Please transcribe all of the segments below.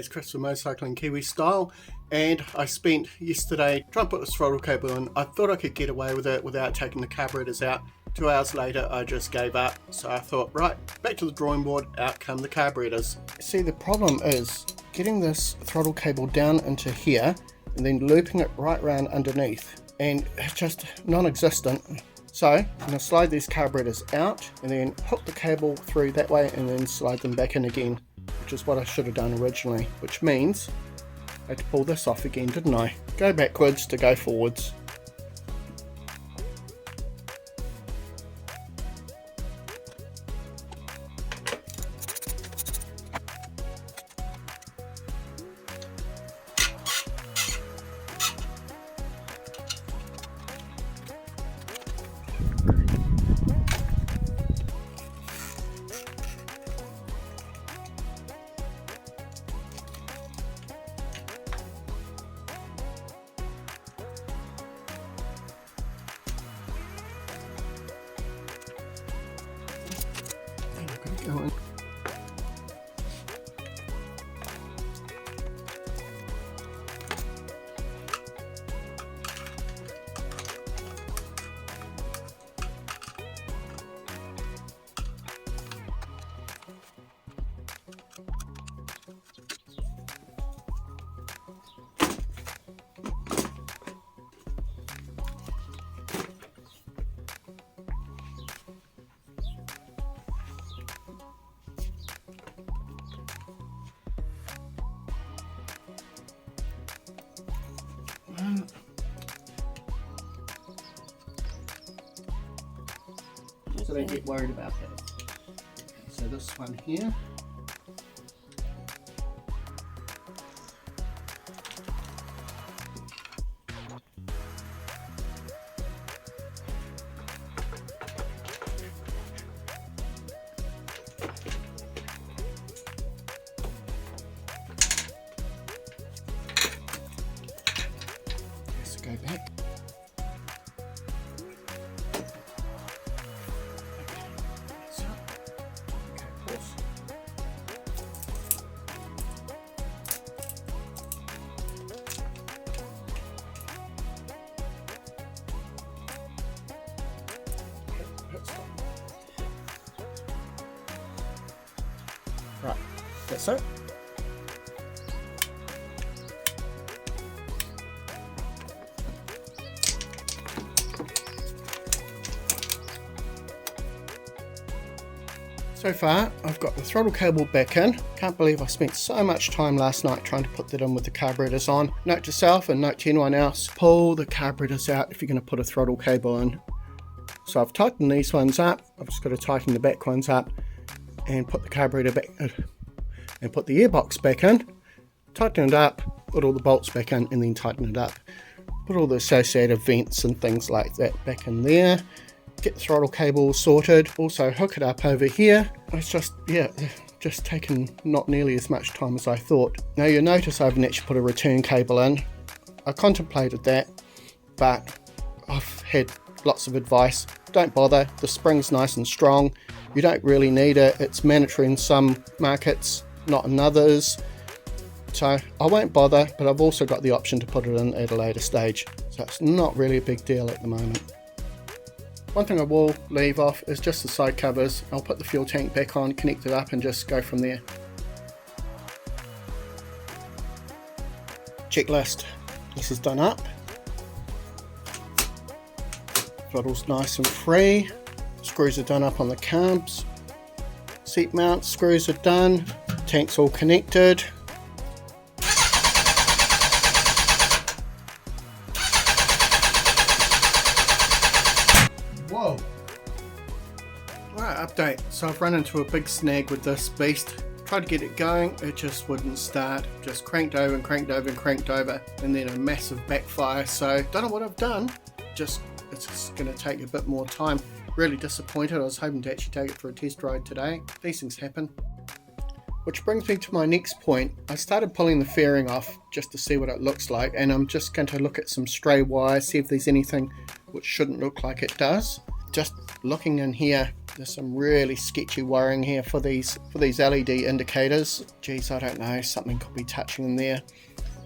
it's Chris from Motorcycling Kiwi Style, and I spent yesterday trying to put this throttle cable in. I thought I could get away with it without taking the carburetors out. 2 hours later I just gave up, so I thought, right, back to the drawing board, out come the carburetors. See, the problem is getting this throttle cable down into here and then looping it right round underneath, and it's just non-existent. So I'm going to slide these carburetors out and then hook the cable through that way and then slide them back in again, which is what I should have done originally, which means I had to pull this off again, didn't I? Go backwards to go forwards. Going. So don't get worried about that. So this one here. Let's go back. Right, that's it. So far, I've got the throttle cable back in. Can't believe I spent so much time last night trying to put that in with the carburetors on. Note to self and note to anyone else, pull the carburetors out if you're going to put a throttle cable in. So I've tightened these ones up. I've just got to tighten the back ones up and put the carburetor back and put the airbox back in, tighten it up, put all the bolts back in and then tighten it up. Put all the associated vents and things like that back in there. Get the throttle cable sorted, also hook it up over here. It's just, yeah, just taken not nearly as much time as I thought. Now you'll notice I haven't actually put a return cable in. I contemplated that, but I've had lots of advice. Don't bother, the spring's nice and strong. You don't really need it. It's mandatory in some markets, not in others. So I won't bother, but I've also got the option to put it in at a later stage. So it's not really a big deal at the moment. One thing I will leave off is just the side covers. I'll put the fuel tank back on, connect it up and just go from there. Checklist. This is done up. Throttle's nice and free. Screws are done up on the carbs. Seat mount screws are done. Tank's all connected. Whoa! Right, update. So I've run into a big snag with this beast. Tried to get it going, it just wouldn't start. Just cranked over and cranked over and cranked over, and then a massive backfire. So don't know what I've done. It's just going to take a bit more time. Really disappointed. I was hoping to actually take it for a test ride today. These things happen. Which brings me to my next point. I started pulling the fairing off just to see what it looks like, and I'm just going to look at some stray wires, see if there's anything which shouldn't look like it does. Just looking in here, There's some really sketchy wiring here for these LED indicators. Geez, I don't know, something could be touching in there.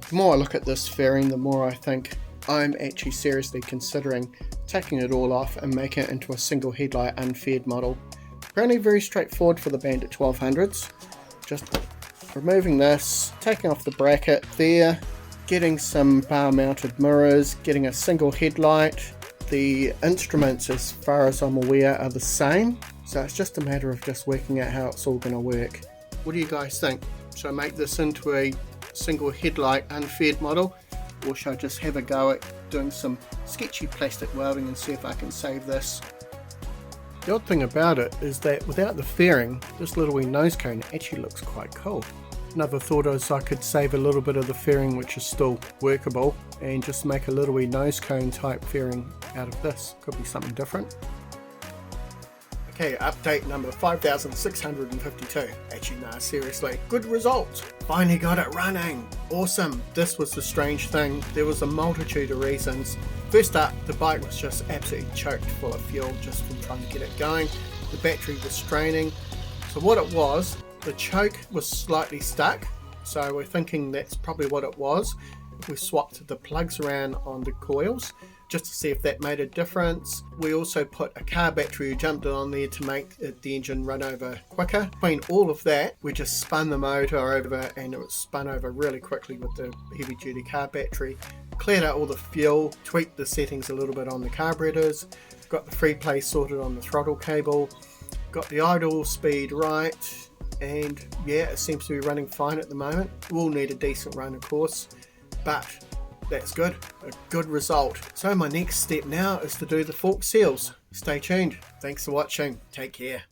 The more I look at this fairing, the more I think I'm actually seriously considering taking it all off and making it into a single headlight unfaired model. Apparently very straightforward for the Bandit 1200s. Just removing this, taking off the bracket there, getting some bar mounted mirrors, getting a single headlight. The instruments, as far as I'm aware, are the same, so it's just a matter of just working out how it's all going to work. What do you guys think? Should I make this into a single headlight unfaired model, or should I just have a go at doing some sketchy plastic welding and see if I can save this? The odd thing about it is that without the fairing, this little wee nose cone actually looks quite cool. Another thought is I could save a little bit of the fairing, which is still workable, and just make a little wee nose cone type fairing out of this. Could be something different. Okay, update number 5652. Actually, no, seriously. Good result. Finally got it running. Awesome. This was the strange thing. There was a multitude of reasons. First up, the bike was just absolutely choked full of fuel just from trying to get it going. The battery was straining. So what it was, the choke was slightly stuck. So we're thinking that's probably what it was. We swapped the plugs around on the coils just to see if that made a difference. We also put a car battery, jumped it on there to make the engine run over quicker. Between all of that, we just spun the motor over, and it was spun over really quickly with the heavy duty car battery. Cleared out all the fuel, tweaked the settings a little bit on the carburetors, got the free play sorted on the throttle cable, got the idle speed right, and yeah, it seems to be running fine at the moment. We'll need a decent run, of course, but that's good, a good result. So my next step now is to do the fork seals. Stay tuned. Thanks for watching. Take care.